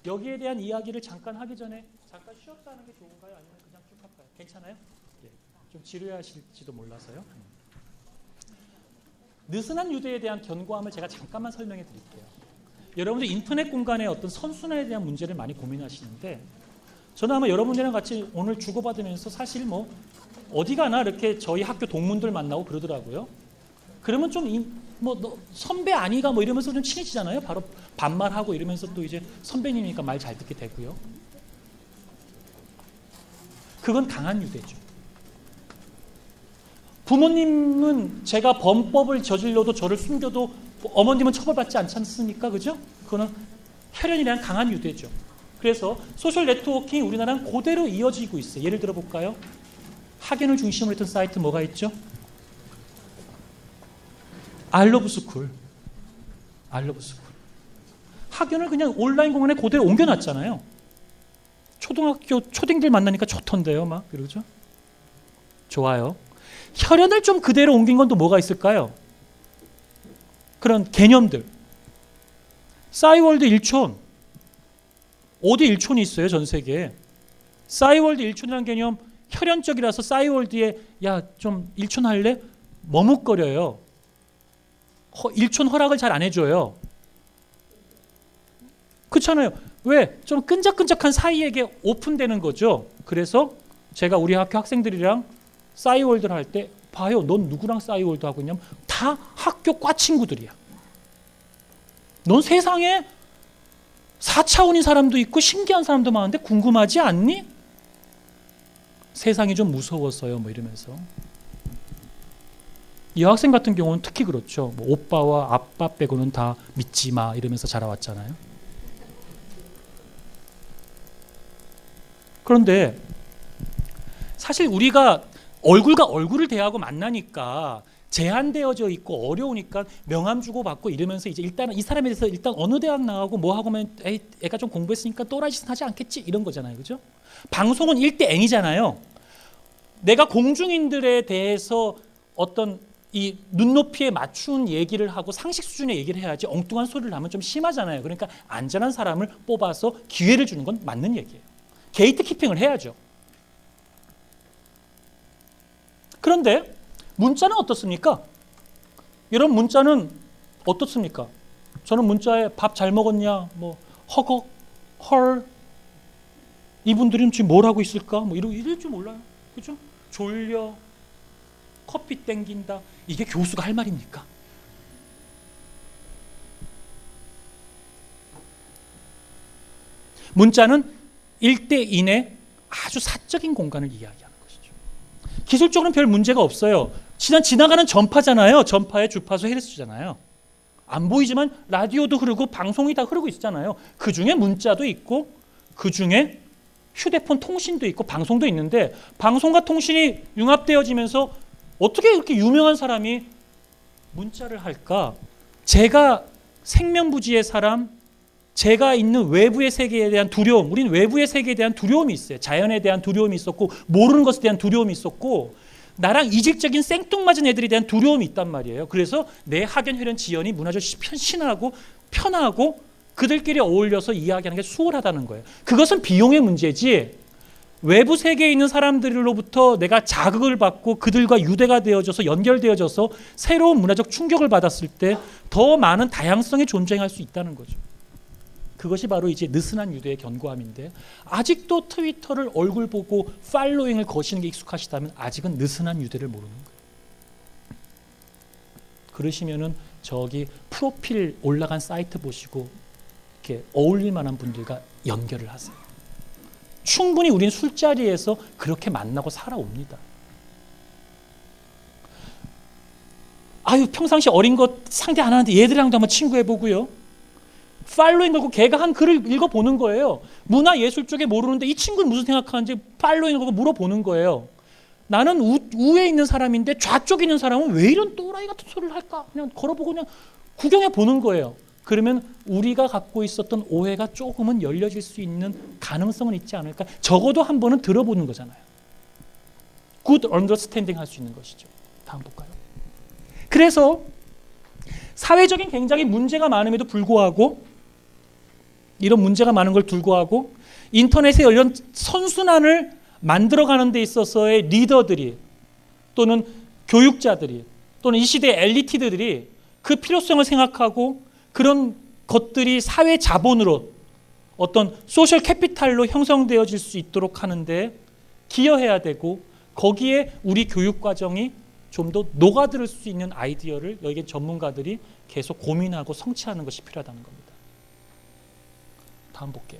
여기에 대한 이야기를 잠깐 하기 전에 잠깐 쉬었다 하는 게 좋은가요? 아니면 그냥 쭉 할까요? 괜찮아요? 예. 좀 지루하실지도 몰라서요. 느슨한 유대에 대한 견고함을 제가 잠깐만 설명해 드릴게요. 여러분들 인터넷 공간의 어떤 선순환에 대한 문제를 많이 고민하시는데 저는 아마 여러분들이랑 같이 오늘 주고받으면서 사실 뭐 어디 가나 이렇게 저희 학교 동문들 만나고 그러더라고요. 그러면 좀 뭐 너 선배 아니가 뭐 이러면서 좀 친해지잖아요. 바로 반말하고 이러면서 또 이제 선배님이니까 말 잘 듣게 되고요. 그건 강한 유대죠. 부모님은 제가 범법을 저질러도 저를 숨겨도 어머님은 처벌받지 않지 않습니까? 그죠? 그거는 혈연이란 강한 유대죠. 그래서 소셜 네트워킹이 우리나라는 그대로 이어지고 있어요. 예를 들어 볼까요? 학연을 중심으로 했던 사이트 뭐가 있죠? 알러브스쿨. 학연을 그냥 온라인 공간에 그대로 옮겨놨잖아요. 초등학교 초딩들 만나니까 좋던데요, 막 그러죠? 좋아요. 혈연을 좀 그대로 옮긴 건 또 뭐가 있을까요? 그런 개념들. 싸이월드 일촌. 어디 일촌이 있어요, 전 세계에. 싸이월드 일촌이라는 개념 혈연적이라서 싸이월드에 야, 좀 일촌 할래? 머뭇거려요. 일촌 허락을 잘 안 해줘요. 그렇잖아요. 왜? 좀 끈적끈적한 사이에게 오픈되는 거죠. 그래서 제가 우리 학교 학생들이랑 싸이월드를 할 때 봐요. 넌 누구랑 싸이월드 하고 있냐면 다 학교 과 친구들이야. 넌 세상에 4차원인 사람도 있고 신기한 사람도 많은데 궁금하지 않니? 세상이 좀 무서웠어요. 뭐 이러면서. 이 학생 같은 경우는 특히 그렇죠. 뭐 오빠와 아빠 빼고는 다 믿지 마 이러면서 자라왔잖아요. 그런데 사실 우리가 얼굴과 얼굴을 대하고 만나니까 제한되어져 있고 어려우니까 명함 주고 받고 이러면서 이제 일단은 이 사람에 대해서 일단 어느 대학 나가고 뭐 하고 하면 에이, 애가 좀 공부했으니까 또라이 짓은 하지 않겠지 이런 거잖아요. 그죠? 방송은 1대 N이잖아요. 내가 공중인들에 대해서 어떤 이 눈높이에 맞춘 얘기를 하고 상식 수준의 얘기를 해야지 엉뚱한 소리를 하면 좀 심하잖아요. 그러니까 안전한 사람을 뽑아서 기회를 주는 건 맞는 얘기예요. 게이트 키핑을 해야죠. 그런데 문자는 어떻습니까? 여러분 문자는 어떻습니까? 저는 문자에 밥 잘 먹었냐, 뭐 허걱, 헐 이분들은 지금 뭘 하고 있을까? 뭐 이럴 줄 몰라요. 그죠? 졸려, 커피 땡긴다. 이게 교수가 할 말입니까? 문자는 1대1의 아주 사적인 공간을 이야기하는 것이죠. 기술적으로는 별 문제가 없어요. 지나가는 전파잖아요. 전파의 주파수 헤르츠잖아요. 안 보이지만 라디오도 흐르고 방송이 다 흐르고 있잖아요. 그중에 문자도 있고 그중에 휴대폰 통신도 있고 방송도 있는데 방송과 통신이 융합되어지면서 어떻게 이렇게 유명한 사람이 문자를 할까? 제가 생명부지의 사람, 제가 있는 외부의 세계에 대한 두려움, 우리는 외부의 세계에 대한 두려움이 있어요. 자연에 대한 두려움이 있었고 모르는 것에 대한 두려움이 있었고 나랑 이질적인 생뚱맞은 애들에 대한 두려움이 있단 말이에요. 그래서 내 학연, 혈연, 지연이 문화적 신하고 편하고 그들끼리 어울려서 이야기하는 게 수월하다는 거예요. 그것은 비용의 문제지 외부 세계에 있는 사람들로부터 내가 자극을 받고 그들과 유대가 되어져서 연결되어져서 새로운 문화적 충격을 받았을 때 더 많은 다양성이 존재할 수 있다는 거죠. 그것이 바로 이제 느슨한 유대의 견고함인데 아직도 트위터를 얼굴 보고 팔로잉을 거시는 게 익숙하시다면 아직은 느슨한 유대를 모르는 거예요. 그러시면은 저기 프로필 올라간 사이트 보시고 이렇게 어울릴 만한 분들과 연결을 하세요. 충분히 우리는 술자리에서 그렇게 만나고 살아옵니다. 아유 평상시 어린 것 상대 안 하는데 얘들이랑도 한번 친구해보고요. 팔로잉 걸고 걔가 한 글을 읽어보는 거예요. 문화예술 쪽에 모르는데 이 친구는 무슨 생각하는지 팔로잉 걸고 물어보는 거예요. 나는 우에 있는 사람인데 좌쪽에 있는 사람은 왜 이런 또라이 같은 소리를 할까? 그냥 걸어보고 그냥 구경해보는 거예요. 그러면 우리가 갖고 있었던 오해가 조금은 열려질 수 있는 가능성은 있지 않을까? 적어도 한 번은 들어보는 거잖아요. good understanding 할 수 있는 것이죠. 다음 볼까요? 그래서 사회적인 굉장히 문제가 많음에도 불구하고 이런 문제가 많은 걸 불구하고 인터넷에 이런 선순환을 만들어가는 데 있어서의 리더들이 또는 교육자들이 또는 이 시대의 엘리트들이 그 필요성을 생각하고 그런 것들이 사회 자본으로 어떤 소셜 캐피탈로 형성되어질 수 있도록 하는데 기여해야 되고 거기에 우리 교육 과정이 좀 더 녹아들 수 있는 아이디어를 여기 전문가들이 계속 고민하고 성취하는 것이 필요하다는 겁니다. 다음 볼게요.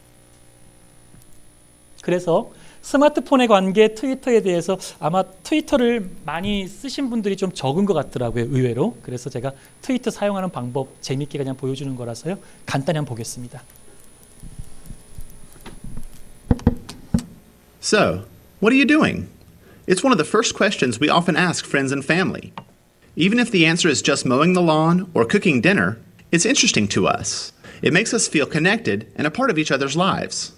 그래서 스마트폰의 관계 트위터에 대해서 아마 트위터를 많이 쓰신 분들이 좀 적은 것 같더라고요. 의외로. 그래서 제가 트위터 사용하는 방법 재미있게 그냥 보여주는 거라서요. 간단히 한번 보겠습니다. So, what are you doing? It's one of the first questions we often ask friends and family. Even if the answer is just mowing the lawn or cooking dinner, it's interesting to us. It makes us feel connected and a part of each other's lives.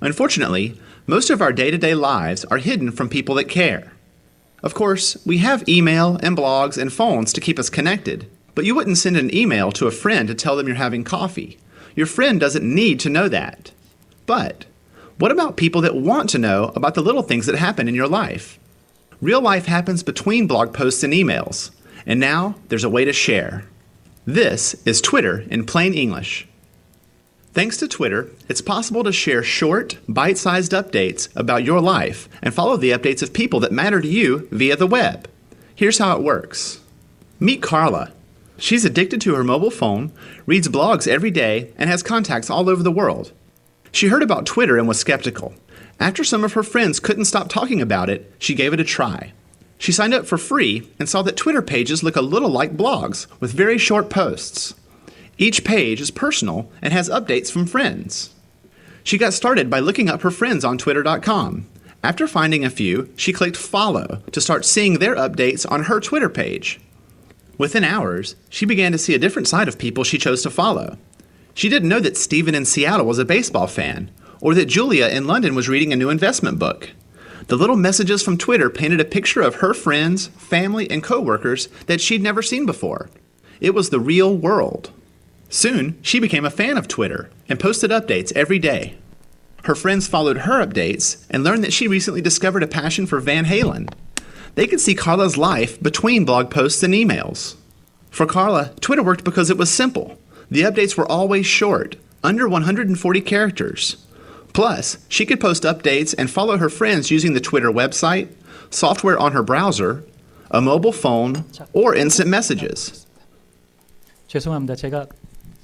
Unfortunately, most of our day-to-day lives are hidden from people that care. Of course, we have email and blogs and phones to keep us connected, but you wouldn't send an email to a friend to tell them you're having coffee. Your friend doesn't need to know that. But what about people that want to know about the little things that happen in your life? Real life happens between blog posts and emails, and now there's a way to share. This is Twitter in plain English. Thanks to Twitter, it's possible to share short, bite-sized updates about your life and follow the updates of people that matter to you via the web. Here's how it works. Meet Carla. She's addicted to her mobile phone, reads blogs every day, and has contacts all over the world. She heard about Twitter and was skeptical. After some of her friends couldn't stop talking about it, she gave it a try. She signed up for free and saw that Twitter pages look a little like blogs with very short posts. Each page is personal and has updates from friends. She got started by looking up her friends on Twitter.com. After finding a few, she clicked follow to start seeing their updates on her Twitter page. Within hours, she began to see a different side of people she chose to follow. She didn't know that Steven in Seattle was a baseball fan, or that Julia in London was reading a new investment book. The little messages from Twitter painted a picture of her friends, family, and coworkers that she'd never seen before. It was the real world. Soon, she became a fan of Twitter and posted updates every day. Her friends followed her updates and learned that she recently discovered a passion for Van Halen. They could see Carla's life between blog posts and emails. For Carla, Twitter worked because it was simple. The updates were always short, under 140 characters. Plus, she could post updates and follow her friends using the Twitter website, software on her browser, a mobile phone, or instant messages. 죄송합니다. 제가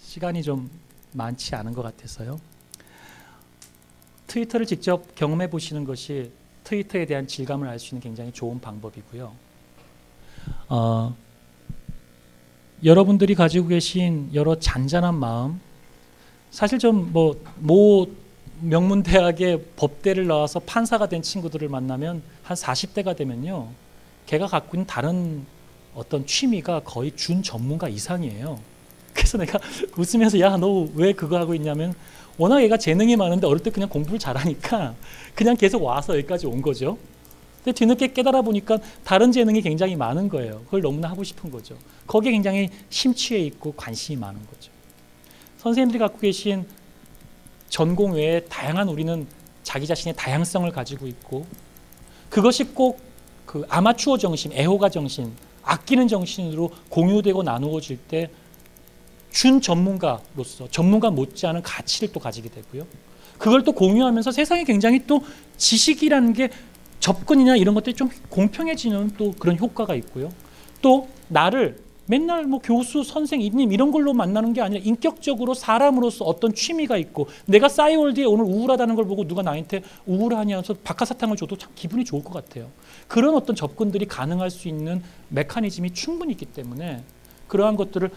시간이 좀 많지 않은 것 같아서요. 트위터를 직접 경험해 보시는 것이 트위터에 대한 질감을 알 수 있는 굉장히 좋은 방법이고요. 여러분들이 가지고 계신 여러 잔잔한 마음, 사실 좀 모 명문대학의 법대를 나와서 판사가 된 친구들을 만나면 한 40대가 되면요, 걔가 갖고 있는 다른 어떤 취미가 거의 준 전문가 이상이에요. 그래서 내가 웃으면서 야, 너 왜 그거 하고 있냐면, 워낙 얘가 재능이 많은데 어릴 때 그냥 공부를 잘하니까 그냥 계속 와서 여기까지 온 거죠. 근데 뒤늦게 깨달아 보니까 다른 재능이 굉장히 많은 거예요. 그걸 너무나 하고 싶은 거죠. 거기에 굉장히 심취해 있고 관심이 많은 거죠. 선생님들이 갖고 계신 전공 외에 다양한, 우리는 자기 자신의 다양성을 가지고 있고, 그것이 꼭 그 아마추어 정신, 애호가 정신, 아끼는 정신으로 공유되고 나누어질 때 준 전문가로서 전문가 못지않은 가치를 또 가지게 되고요. 그걸 또 공유하면서 세상에 굉장히 또 지식이라는 게 접근이나 이런 것들이 좀 공평해지는 또 그런 효과가 있고요. 또 나를 맨날 교수, 선생님 이런 걸로 만나는 게 아니라 인격적으로 사람으로서 어떤 취미가 있고, 내가 싸이월드에 오늘 우울하다는 걸 보고 누가 나한테 우울하냐면서 박하사탕을 줘도 참 기분이 좋을 것 같아요. 그런 어떤 접근들이 가능할 수 있는 메커니즘이 충분히 있기 때문에 그러한 것들을